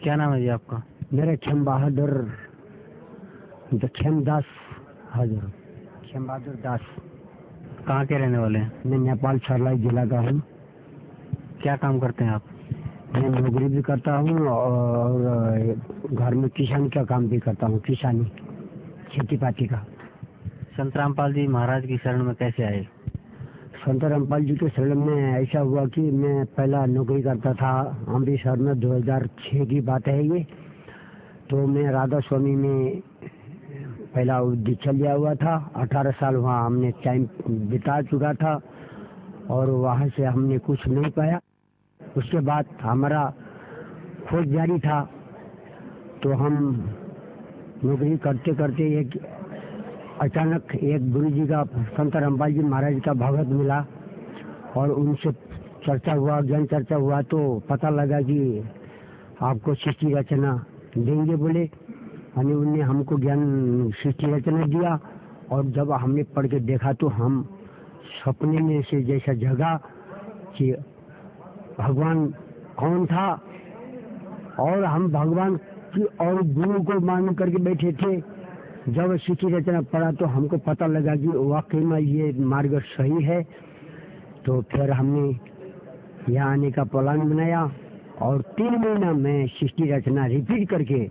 क्या नाम है जी आपका? मेरा खेम बहादुर खेम दास हाजिर खेम बहादुर दास। कहाँ के रहने वाले हैं? मैं नेपाल सरलाई जिला का हूँ। क्या काम करते हैं आप? मैं नौकरी भी करता हूँ और घर में किसानी का काम भी करता हूँ, किसानी खेती पाती का। संत रामपाल जी महाराज की शरण में कैसे आए? संत रामपाल जी के शरण में ऐसा हुआ कि मैं पहला नौकरी करता था अमृतसर में, 2006 की बात है ये। तो मैं राधा स्वामी में पहला दीक्षा लिया हुआ था। 18 साल वहाँ हमने टाइम बिता चुका था और वहाँ से हमने कुछ नहीं पाया। उसके बाद हमारा खोज जारी था। तो हम नौकरी करते करते एक अचानक एक गुरु जी का, संत रामपाल जी महाराज का भगत मिला और उनसे चर्चा हुआ, ज्ञान चर्चा हुआ। तो पता लगा कि आपको सृष्टि रचना देंगे बोले। यानी उनने हमको ज्ञान सृष्टि रचना दिया। और जब हमने पढ़ के देखा तो हम सपने में से जैसा जगा कि भगवान कौन था, और हम भगवान की और गुरु को मान करके बैठे थे। जब सृष्टि रचना पढ़ा तो हमको पता लगा कि वाकई में ये मार्ग सही है। तो फिर हमने यहाँ आने का प्लान बनाया और 3 महीना में सृष्टि रचना रिपीट करके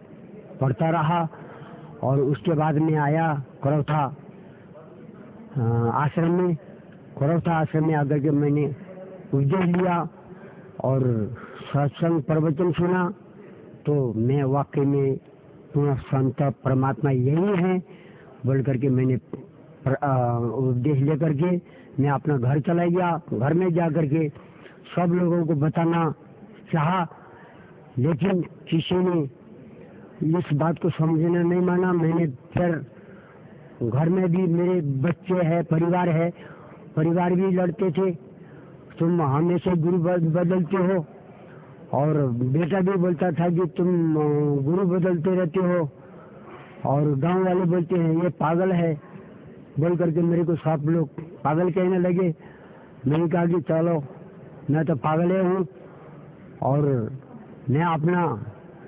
पढ़ता रहा। और उसके बाद में आया करौथा आश्रम में। करौथा आश्रम में आकर के मैंने उपदेश लिया और सत्संग प्रवचन सुना। तो मैं वाकई में पूर्ण संत परमात्मा यही है बोल करके मैंने उपदेश लेकर के मैं अपना घर चला गया। घर में जा करके सब लोगों को बताना चाहा, लेकिन किसी ने इस बात को समझना नहीं माना। मैंने फिर घर में भी मेरे बच्चे हैं, परिवार है, परिवार भी लड़ते थे, तुम हमेशा गुरु बदलते हो। और बेटा भी बोलता था कि तुम गुरु बदलते रहते हो। और गांव वाले बोलते हैं ये पागल है बोल करके मेरे को सब लोग पागल कहने लगे। मैंने कहा कि चलो मैं तो पागल ही हूँ और मैं अपना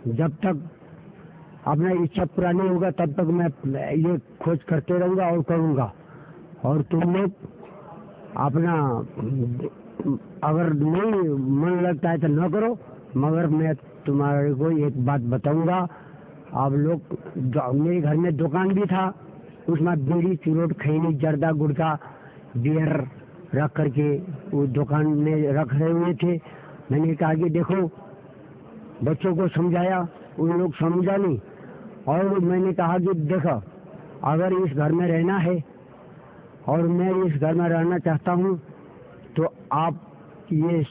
जब तक अपना इच्छा पूरा नहीं होगा तब तक मैं ये खोज करते रहूँगा और करूँगा। और तुम लोग अपना अगर नहीं मन लगता है तो न करो, मगर मैं तुम्हारे को एक बात बताऊंगा। आप लोग, मेरे घर में दुकान भी था, उसमें बीड़ी चुरोट खैनी जर्दा गुड़का बियर रख करके वो दुकान में रख रहे हुए थे। मैंने कहा कि देखो, बच्चों को समझाया, उन लोग समझा नहीं। और मैंने कहा कि देखो, अगर इस घर में रहना है और मैं इस घर में रहना चाहता हूँ तो आप ये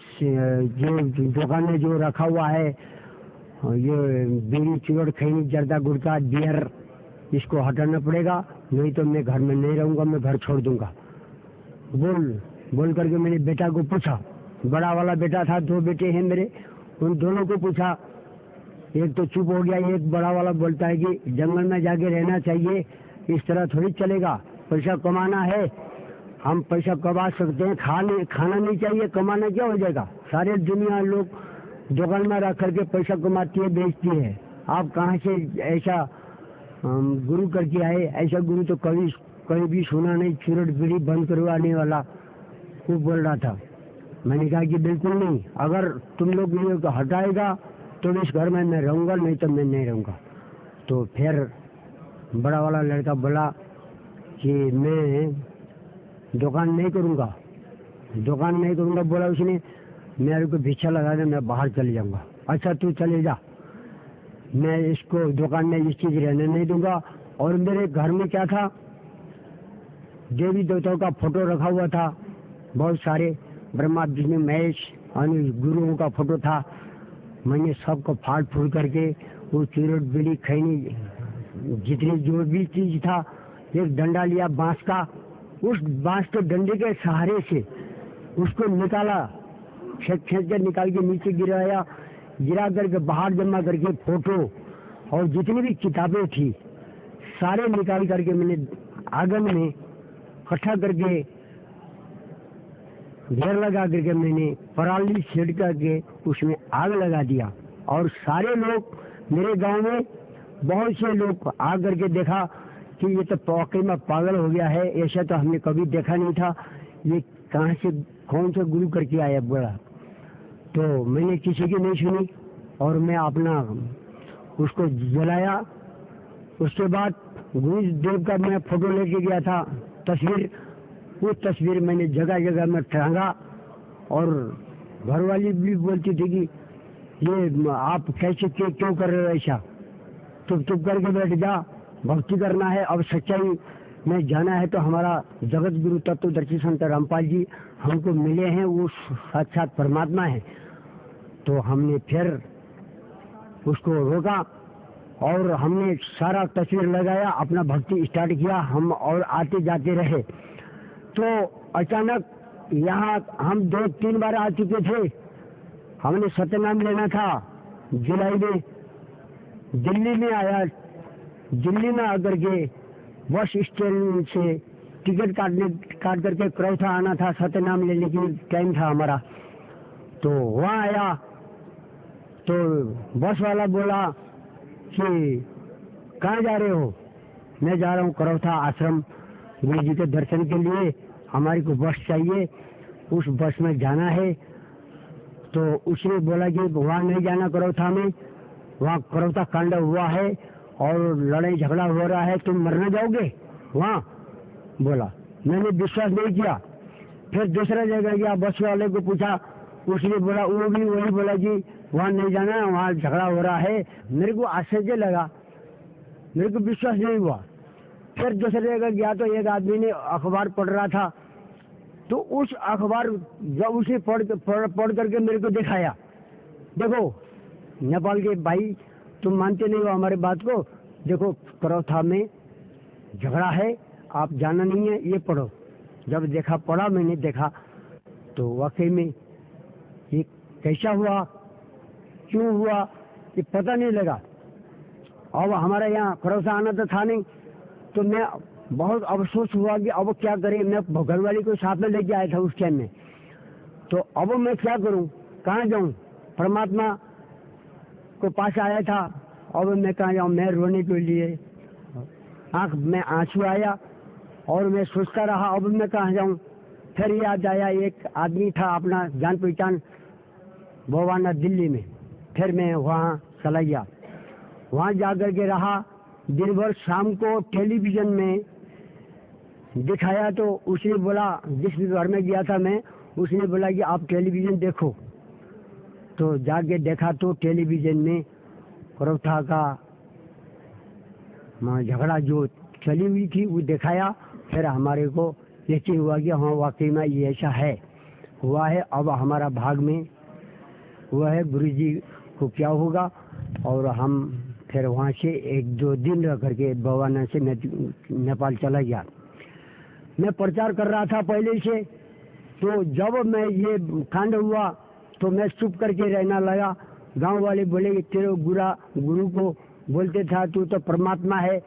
जो दुकान में जो रखा हुआ है, ये बीड़ी चुरोट खैनी जर्दा गुड़का बियर, इसको हटाना पड़ेगा, नहीं तो मैं घर में नहीं रहूँगा, मैं घर छोड़ दूंगा। बोल करके मैंने बेटा को पूछा, बड़ा वाला बेटा था, 2 बेटे हैं मेरे, उन दोनों को पूछा। एक तो चुप हो गया, एक बड़ा वाला बोलता है कि जंगल में जाके रहना चाहिए, इस तरह थोड़ी चलेगा, पैसा कमाना है, हम पैसा कमा सकते हैं, खाना नहीं चाहिए, कमाना क्या हो जाएगा। सारे दुनिया लोग दुकान में रख करके पैसा कमाती है, बेचती है, आप कहाँ से ऐसा गुरु करके आए? ऐसा गुरु तो कभी भी सुना नहीं, चुरोट बीड़ी बंद करवाने वाला वो बोल रहा था। मैंने कहा कि बिल्कुल नहीं, अगर तुम लोग ये हटाएगा तो इस घर में मैं रहूँगा, नहीं तो मैं नहीं रहूँगा। तो फिर बड़ा वाला लड़का बोला कि मैं दुकान नहीं करूँगा बोला उसने। मेरे को भिक्षा लगा दे, मैं बाहर चले जाऊँगा। अच्छा तू चले जा, मैं इसको दुकान में इस चीज़ रहने नहीं दूंगा। और मेरे घर में क्या था, देवी देवताओं का फोटो रखा हुआ था, बहुत सारे, ब्रह्मा विष्णु महेश और गुरुओं का फोटो था। मैंने सबको फाड़ फूड़ करके वो चुरोट बीड़ी खैनी जितनी जो भी चीज था, एक डंडा लिया बांस का, उस बांस के डंडे के सहारे से उसको निकाला, खींच के निकाल के नीचे गिरा करके बाहर जमा करके फोटो और जितनी भी किताबें थी सारे निकाल करके मैंने आंगन में इकट्ठा करके ढेर लगा करके मैंने पराली छेड़ करके उसमें आग लगा दिया और सारे लोग मेरे गांव में बहुत से लोग आ करके देखा कि ये तो वाकई में पागल हो गया है, ऐसा तो हमने कभी देखा नहीं था, ये कहाँ से कौन सा गुरु करके आया बोला। तो मैंने किसी की नहीं सुनी और मैं अपना उसको जलाया। उसके बाद गुरुदेव का मैं फोटो लेके गया था, तस्वीर, वो तस्वीर मैंने जगह जगह में टांगा और घरवाली भी बोलती थी कि ये आप कैसे क्यों कर रहे हो ऐसा, चुप करके बैठ जा, भक्ति करना है, अब सच्चाई में जाना है। तो हमारा जगत गुरु तत्वदर्शी संत रामपाल जी हमको मिले हैं, वो साक्षात परमात्मा है। तो हमने फिर उसको रोका और हमने सारा तस्वीर लगाया, अपना भक्ति स्टार्ट किया, हम और आते जाते रहे। तो अचानक यहाँ हम 2-3 बार आ चुके थे, हमने सत्यनाम लेना था जुलाई में, दिल्ली में आया, दिल्ली में आकर के बस स्टैंड से टिकट काट करके करौथा आना था, सत्यनाम लेने के टाइम था हमारा। तो वहाँ आया तो बस वाला बोला कि कहाँ जा रहे हो? मैं जा रहा हूँ करौथा आश्रम गुरु जी के दर्शन के लिए, हमारी को बस चाहिए, उस बस में जाना है। तो उसने बोला कि वहाँ नहीं जाना करौथा में, वहाँ करौथा कांड हुआ है और लड़ाई झगड़ा हो रहा है, तुम मरना जाओगे वहाँ, बोला। मैंने विश्वास नहीं किया, फिर दूसरा जगह गया, बस वाले को पूछा, उसने बोला, वो भी वही बोला कि वहाँ नहीं जाना, वहाँ झगड़ा हो रहा है। मेरे को आश्चर्य लगा, मेरे को विश्वास नहीं हुआ। फिर दूसरी जगह गया तो एक आदमी ने अखबार पढ़ रहा था, तो उस अखबार जब उसे पढ़ करके मेरे को दिखाया, देखो नेपाल के भाई तुम मानते नहीं हो हमारे बात को, देखो करौथा में झगड़ा है, आप जाना नहीं है, ये पढ़ो। जब देखा, पढ़ा, मैंने देखा तो वाकई में ये कैसा हुआ, क्यों हुआ, ये पता नहीं लगा। अब हमारा यहाँ करौथा आना तो था नहीं, तो मैं बहुत अफसोस हुआ कि अब क्या करें। मैं घरवाली को साथ में लेके आया था उस टाइम में, तो अब मैं क्या करूं, कहाँ जाऊं? परमात्मा को पास आया था, अब मैं कहाँ जाऊं? मैं रोने के लिए आंख में आंसू आया और मैं सोचता रहा, अब मैं कहाँ जाऊं? फिर याद आया, एक आदमी था अपना जान पहचान भवाना दिल्ली में, फिर मैं वहाँ चला गया, वहाँ जाकर के रहा दिन भर। शाम को टेलीविजन में दिखाया तो उसने बोला, जिस घर में गया था मैं, उसने बोला कि आप टेलीविजन देखो। तो जाके देखा तो टेलीविजन में करौथा का झगड़ा जो चली हुई थी वो दिखाया। फिर हमारे को यकीन हुआ कि हाँ वाकई में ये ऐसा है, हुआ है। अब हमारा भाग में हुआ है, गुरु जी को क्या होगा। और हम फिर वहाँ से 1-2 दिन रह करके भवाना से नेपाल चला गया। मैं प्रचार कर रहा था पहले से, तो जब मैं ये कांड हुआ तो मैं चुप करके रहना लगा। गांव वाले बोले कि तेरे गुरु को बोलते था तू तो परमात्मा है,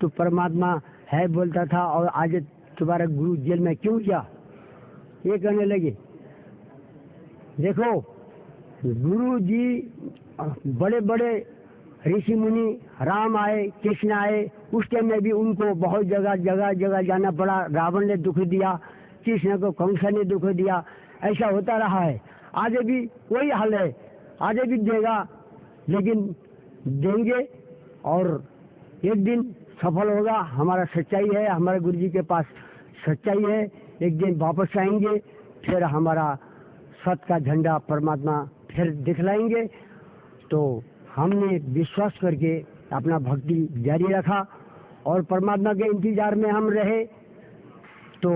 तू परमात्मा है बोलता था, और आज तुम्हारा गुरु जेल में क्यों गया? ये कहने लगे। देखो गुरु जी बड़े बड़े ऋषि मुनि, राम आए, कृष्ण आए, उस टाइम में भी उनको बहुत जगह जाना पड़ा। रावण ने दुख दिया, कृष्ण को कंस ने दुख दिया, ऐसा होता रहा है। आगे भी वही हाल है, आगे भी देगा, लेकिन देंगे और एक दिन सफल होगा। हमारा सच्चाई है, हमारे गुरु जी के पास सच्चाई है, एक दिन वापस आएंगे, फिर हमारा सत्य का झंडा परमात्मा फिर दिखलाएंगे। तो हमने विश्वास करके अपना भक्ति जारी रखा और परमात्मा के इंतजार में हम रहे। तो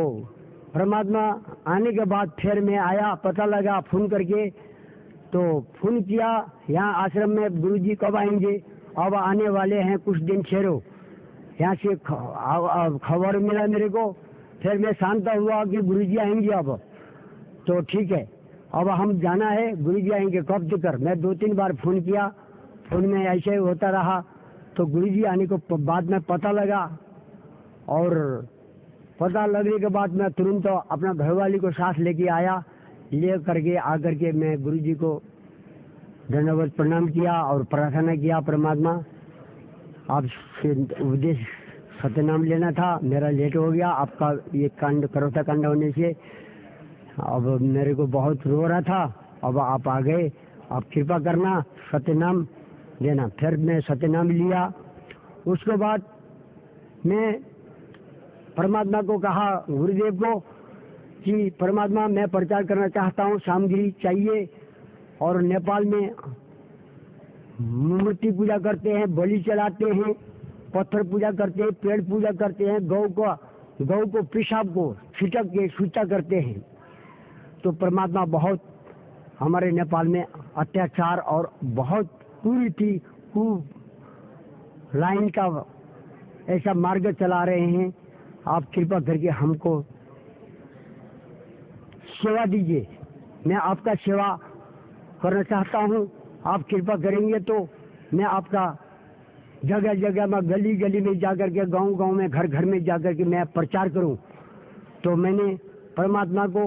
परमात्मा आने के बाद फिर मैं आया, पता लगा फोन करके, तो फोन किया यहाँ आश्रम में गुरु जी कब आएंगे? अब आने वाले हैं, कुछ दिन ठहरो। यहाँ से खबर मिला मेरे को, फिर मैं शांत हुआ कि गुरु जी आएंगे अब। तो ठीक है, अब हम जाना है, गुरु जी आएंगे कब तक? मैं 2-3 बार फोन किया, फोन में ऐसे ही होता रहा। तो गुरु जी आने को बाद में पता लगा, और पता लगने के बाद मैं तुरंत तो अपना घरवाली को साथ लेके आया, ले करके आकर के मैं गुरु जी को धन्यवाद प्रणाम किया और प्रार्थना किया, परमात्मा आपसे उपदेश सत्यनाम लेना था, मेरा लेट हो गया आपका ये कांड करोता कांड होने से। अब मेरे को बहुत रो रहा था, अब आप आ गए, आप कृपा करना सत्यनाम लेना। फिर मैं सत्यनाम लिया। उसके बाद मैं परमात्मा को कहा, गुरुदेव को, कि परमात्मा मैं प्रचार करना चाहता हूँ, सामग्री चाहिए। और नेपाल में मूर्ति पूजा करते हैं, बलि चढ़ाते हैं, पत्थर पूजा करते हैं, पेड़ पूजा करते हैं, गौ को पेशाब को छिटक के छूता करते हैं। तो परमात्मा बहुत हमारे नेपाल में अत्याचार और बहुत पूरी थी लाइन का ऐसा मार्ग चला रहे हैं। आप कृपा करके हमको सेवा दीजिए, मैं आपका सेवा करना चाहता हूँ। आप कृपा करेंगे तो मैं आपका जगह जगह में, गली गली में जाकर के, गांव गांव में, घर घर में जाकर के मैं प्रचार करूं। तो मैंने परमात्मा को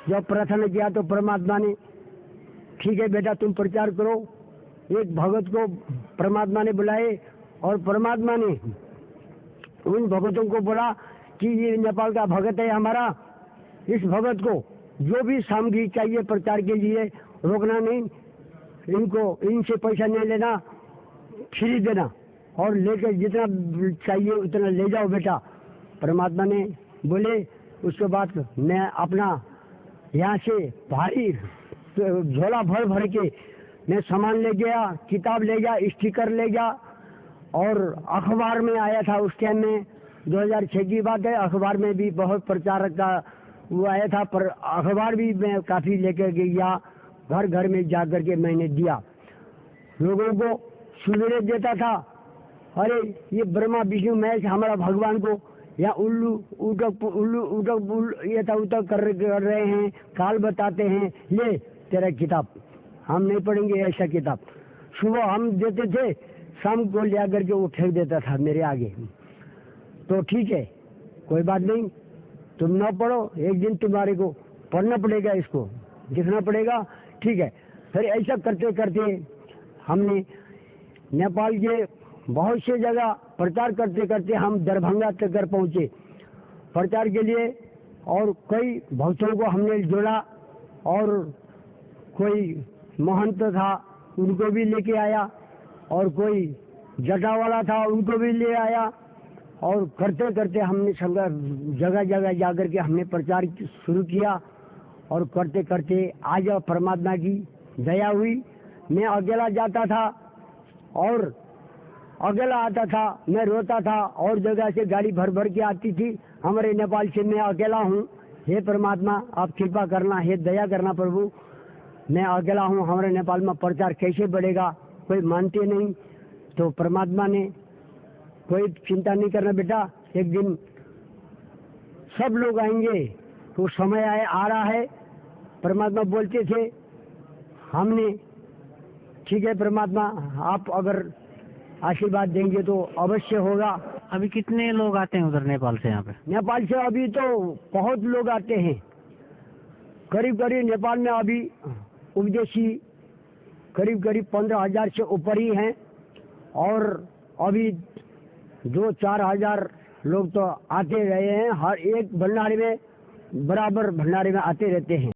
जब प्रार्थना किया तो परमात्मा ने, ठीक है बेटा तुम प्रचार करो। एक भगत को परमात्मा ने बुलाए और परमात्मा ने उन भगतों को बोला कि ये नेपाल का भगत है हमारा, इस भगत को जो भी सामग्री चाहिए प्रचार के लिए रोकना नहीं, इनसे पैसा नहीं लेना, फ्री देना, और लेकर जितना चाहिए उतना ले जाओ बेटा। परमात्मा ने बोले। उसके बाद मैं अपना यहाँ से भारी झोला भर भर के मैं सामान ले गया, किताब ले गया, स्टिकर ले गया, और अखबार में आया था उस टाइम में, 2006 की बात है। अखबार में भी बहुत प्रचार का वो आया था, पर अखबार भी मैं काफ़ी लेकर गया, घर घर में जाकर के मैंने दिया, लोगों को सुविधा देता था। अरे ये ब्रह्मा विष्णु महेश हमारा भगवान को या उल्लू उटक ये उतक कर रहे हैं, काल बताते हैं, ले तेरा किताब, हम नहीं पढ़ेंगे ऐसा किताब। सुबह हम देते थे, शाम को ले आकर के वो फेंक देता था मेरे आगे। तो ठीक है, कोई बात नहीं, तुम ना पढ़ो, एक दिन तुम्हारे को पढ़ना पड़ेगा, इसको लिखना पड़ेगा, ठीक है। फिर ऐसा करते करते हमने नेपाल के बहुत से जगह प्रचार करते करते हम दरभंगा तक पहुँचे प्रचार के लिए। और कई भक्तों को हमने जोड़ा, और कोई महंत था उनको भी लेके आया, और कोई जटा वाला था उनको भी ले आया। और करते करते हमने जगह जगह जाकर के हमने प्रचार शुरू किया। और करते करते आज परमात्मा की दया हुई। मैं अकेला जाता था और अकेला आता था, मैं रोता था, और जगह से गाड़ी भर भर के आती थी हमारे नेपाल से। मैं अकेला हूँ, हे परमात्मा आप कृपा करना, हे दया करना प्रभु, मैं अकेला हूँ, हमारे नेपाल में प्रचार कैसे बढ़ेगा, कोई मानते नहीं। तो परमात्मा ने, कोई चिंता नहीं करना बेटा, एक दिन सब लोग आएंगे, तो समय आ रहा है, परमात्मा बोलते थे। हमने, ठीक है परमात्मा आप अगर आशीर्वाद देंगे तो अवश्य होगा। अभी कितने लोग आते हैं उधर नेपाल से यहाँ पे? नेपाल से अभी तो बहुत लोग आते हैं, करीब करीब नेपाल में अभी उपदेशी करीब करीब 15,000 से ऊपर ही हैं। और अभी 2-4 हजार लोग तो आते रहे हैं, हर एक भंडारे में, बराबर भंडारे में आते रहते हैं।